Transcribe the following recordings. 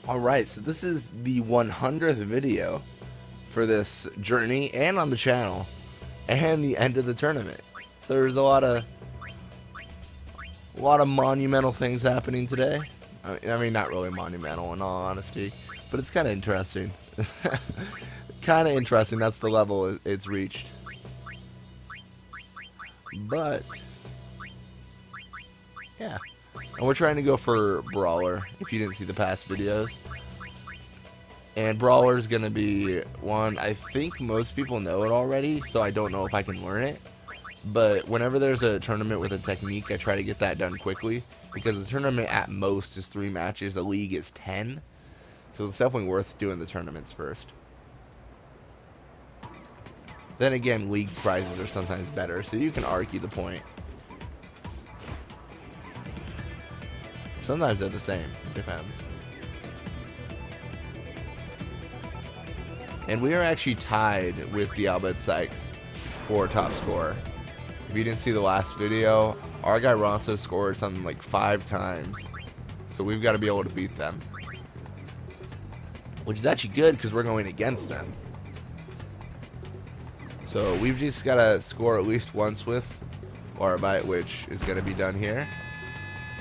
Alright, so this is the 100th video for this journey and on the channel and the end of the tournament. So there's a lot of monumental things happening today. I mean, not really monumental in all honesty, but it's kind of interesting. Kind of interesting, that's the level it's reached. But yeah. And we're trying to go for Brawler, if you didn't see the past videos. And Brawler is going to be one, I think most people know it already, so I don't know if I can learn it. But whenever there's a tournament with a technique, I try to get that done quickly. Because the tournament at most is 3 matches, the league is 10. So it's definitely worth doing the tournaments first. Then again, league prizes are sometimes better, so you can argue the point. Sometimes they're the same, depends. And we are actually tied with the Albert Sykes for top scorer. If you didn't see the last video, our guy Ronso scored something like 5 times. So we've got to be able to beat them. Which is actually good because we're going against them. So we've just got to score at least once with Arbite, which is going to be done here.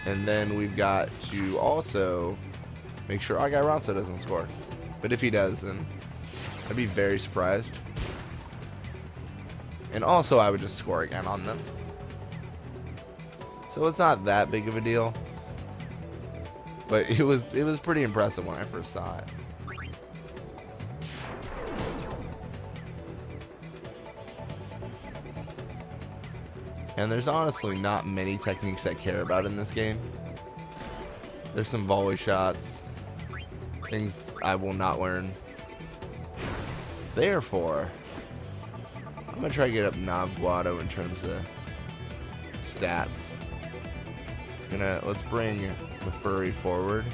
And then we've got to also make sure our guy Ronso doesn't score. But if he does, then I'd be very surprised. And also I would just score again on them. So it's not that big of a deal. But it was pretty impressive when I first saw it. And there's honestly not many techniques I care about in this game. There's some volley shots, things I will not learn. Therefore, I'm going to try to get up Navguado in terms of stats. Let's bring the Furry forward.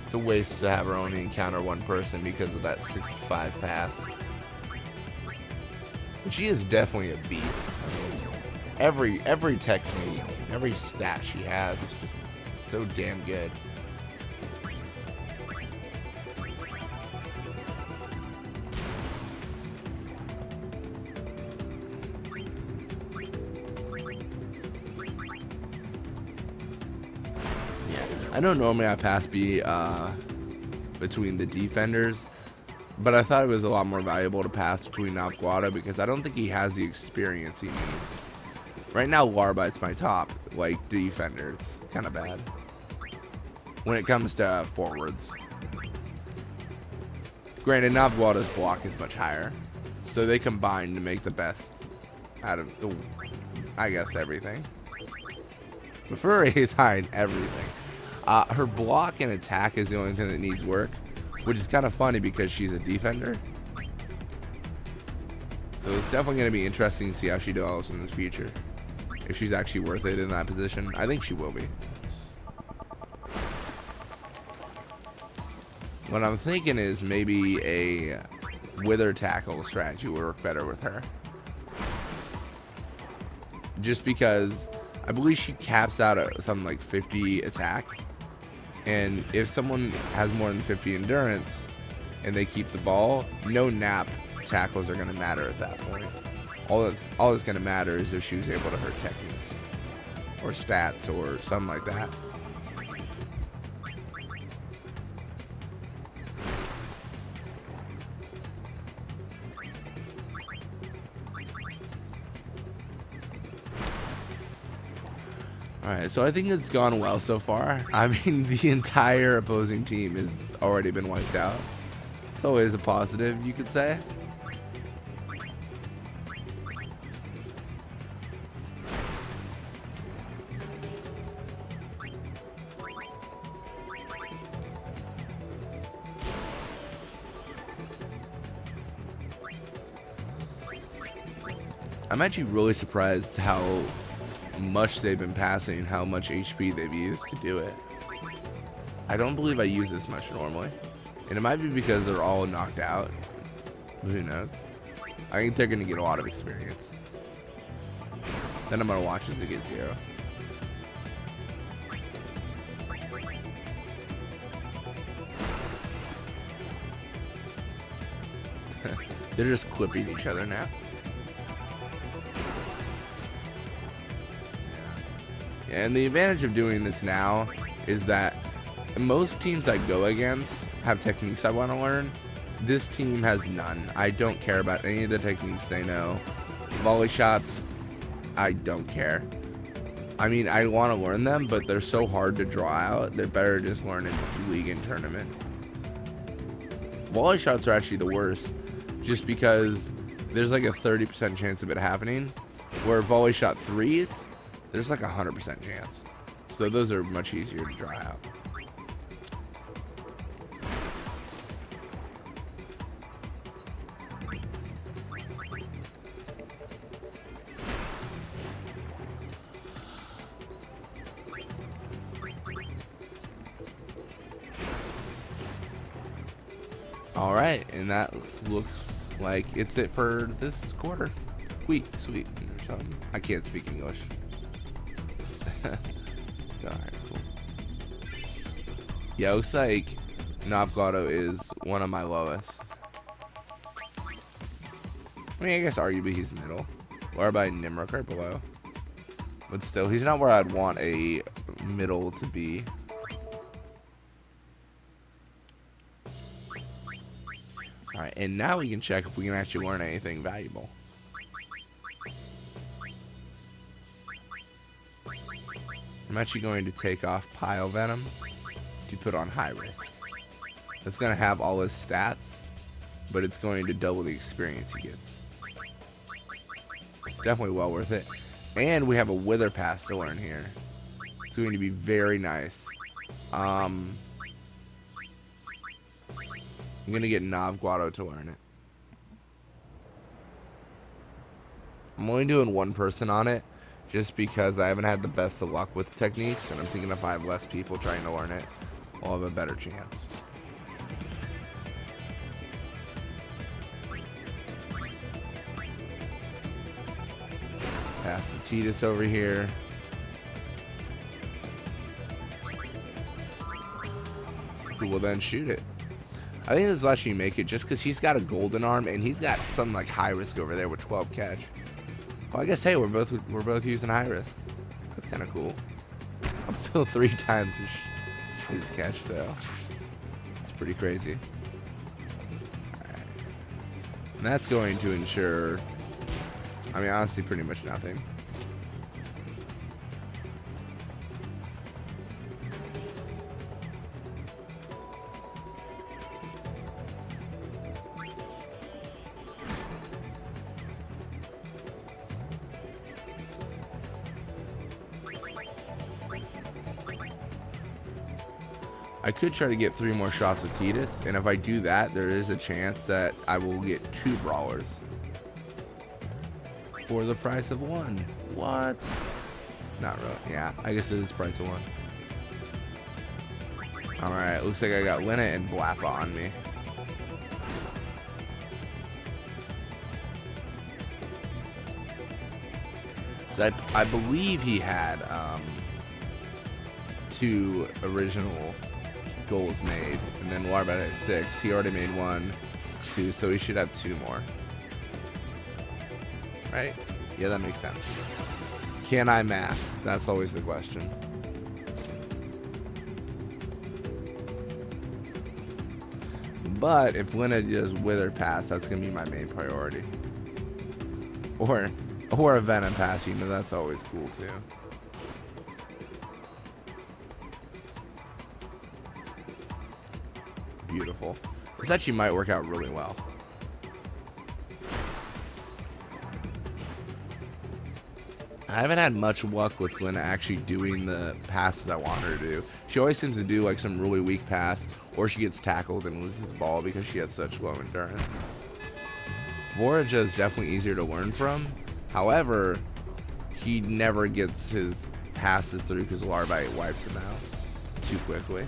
It's a waste to have her only encounter one person because of that 65 pass. But she is definitely a beast. I mean, every technique, every stat she has is just so damn good. Yeah, I know normally I pass B between the defenders. But I thought it was a lot more valuable to pass between Navguado because I don't think he has the experience he needs. Right now, Warbite's my top, like, defender. It's kind of bad when it comes to forwards. Granted, Navguado's block is much higher, so they combine to make the best out of the, I guess, everything. But Furry is high in everything. Her block and attack is the only thing that needs work. Which is kind of funny because she's a defender. So it's definitely going to be interesting to see how she develops in the future. If she's actually worth it in that position. I think she will be. What I'm thinking is maybe a wither tackle strategy would work better with her. Just because I believe she caps out at something like 50 attack. And if someone has more than 50 endurance and they keep the ball, no nap tackles are going to matter at that point. All that's going to matter is if she was able to hurt techniques or stats or something like that. Alright, so I think it's gone well so far. I mean, the entire opposing team has already been wiped out. It's always a positive, you could say. I'm actually really surprised how much they've been passing, how much HP they've used to do it. I don't believe I use this much normally. And it might be because they're all knocked out. Who knows? I think they're going to get a lot of experience. Then I'm going to watch as it gets 0. They're just clipping each other now. And the advantage of doing this now is that most teams I go against have techniques I want to learn. This team has none. I don't care about any of the techniques they know. Volley shots, I don't care. I mean, I want to learn them, but they're so hard to draw out. They're better just learn in league and tournament. Volley shots are actually the worst, just because there's like a 30% chance of it happening, where volley shot threes, there's like a 100% chance. So those are much easier to draw out. Alright, and that looks like it's it for this quarter. Sweet. I can't speak English. It's alright, cool. Yeah, it looks like Novgado is one of my lowest. I mean, I guess arguably he's middle. Or by Nimrok right below. But still, he's not where I'd want a middle to be. Alright, and now we can check if we can actually learn anything valuable. I'm actually going to take off Pile Venom to put on High Risk. That's going to have all his stats, but it's going to double the experience he gets. It's definitely well worth it. And we have a Wither Pass to learn here. It's going to be very nice. I'm going to get Novgado to learn it. I'm only doing one person on it, just because I haven't had the best of luck with techniques, and I'm thinking if I have less people trying to learn it, I'll have a better chance. Pass the Tidus over here. Who will then shoot it. I think this will actually make it just because he's got a golden arm and he's got some like high risk over there with 12 catch. Well, I guess hey, we're both using high risk. That's kind of cool. I'm still 3 times his catch though. It's pretty crazy. Alright. And that's going to ensure, I mean, honestly, pretty much nothing. I could try to get 3 more shots with Tidus, and if I do that, there is a chance that I will get 2 brawlers for the price of 1. What? Not really. Yeah, I guess it is the price of 1. Alright, looks like I got Lina and Blappa on me. So I believe he had 2 original goals made, and then Warbot has 6. He already made 1, 2, so he should have 2 more. Right? Yeah, that makes sense. Can I math? That's always the question. But if Lina does Wither Pass, that's gonna be my main priority. Or a Venom Pass, you know, that's always cool too. Beautiful. This actually might work out really well. I haven't had much luck with Lina actually doing the passes I want her to do. She always seems to do like some really weak pass, or she gets tackled and loses the ball because she has such low endurance. Vorija is definitely easier to learn from. However, he never gets his passes through because Larbite wipes him out too quickly.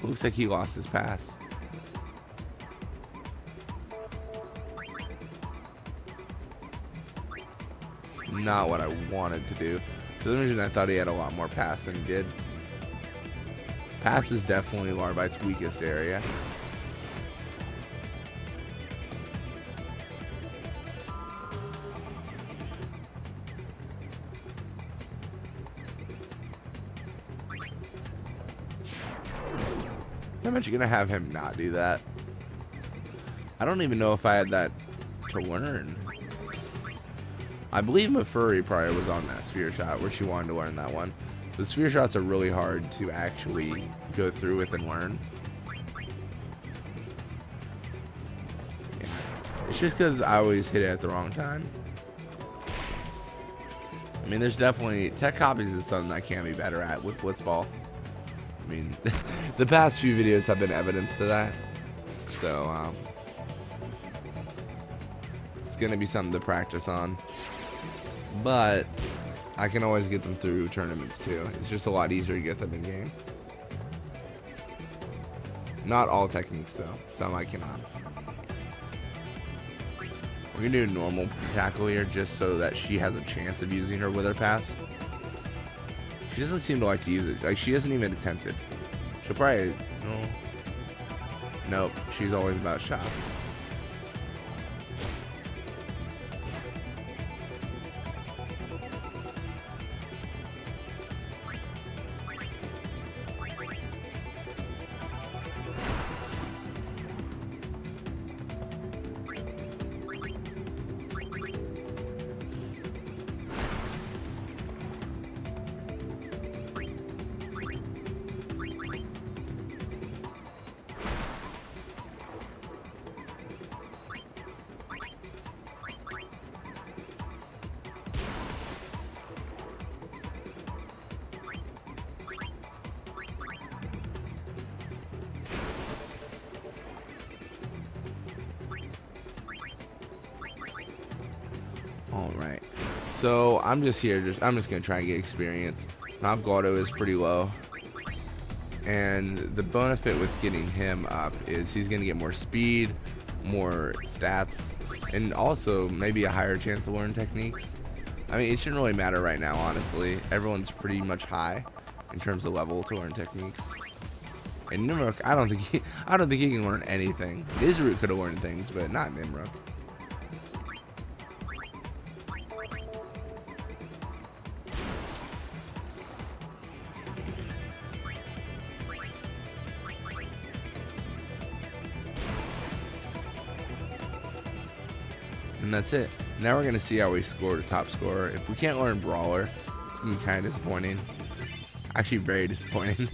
Looks like he lost his pass. not what I wanted to do. For some reason, I thought he had a lot more pass than he did. Pass is definitely Larvite's weakest area. How much you gonna have him not do that? I don't even know if I had that to learn. I believe Mafuri probably was on that sphere shot where she wanted to learn that one. The sphere shots are really hard to actually go through with and learn. Yeah. It's just because I always hit it at the wrong time. I mean, there's definitely... Tech copies is something I can be better at with Blitzball. I mean, the past few videos have been evidence to that. So, it's going to be something to practice on. But I can always get them through tournaments too. It's just a lot easier to get them in game. Not all techniques though. Some I cannot. We're going to do a normal tackle here just so that she has a chance of using her wither pass. She doesn't seem to like to use it. Like, she hasn't even attempted. She'll probably... No. Nope. She's always about shots. Alright, so I'm just here, I'm just going to try and get experience. Knob Guado is pretty low. And the benefit with getting him up is he's going to get more speed, more stats, and also maybe a higher chance to learn techniques. I mean, it shouldn't really matter right now, honestly. Everyone's pretty much high in terms of level to learn techniques. And Nimrok, I don't think he can learn anything. Isroot could have learned things, but not Nimrok. And that's it. Now we're going to see how we score the top scorer. If we can't learn Brawler, it's going to be kind of disappointing. Actually, very disappointing.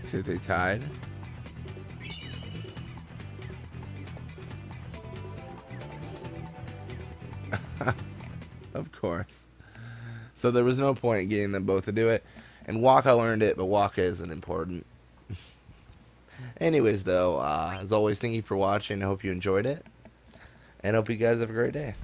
So they tied. Of course. So there was no point in getting them both to do it. And Waka learned it, but Waka isn't important. Anyways, though, as always, thank you for watching. I hope you enjoyed it. And hope you guys have a great day.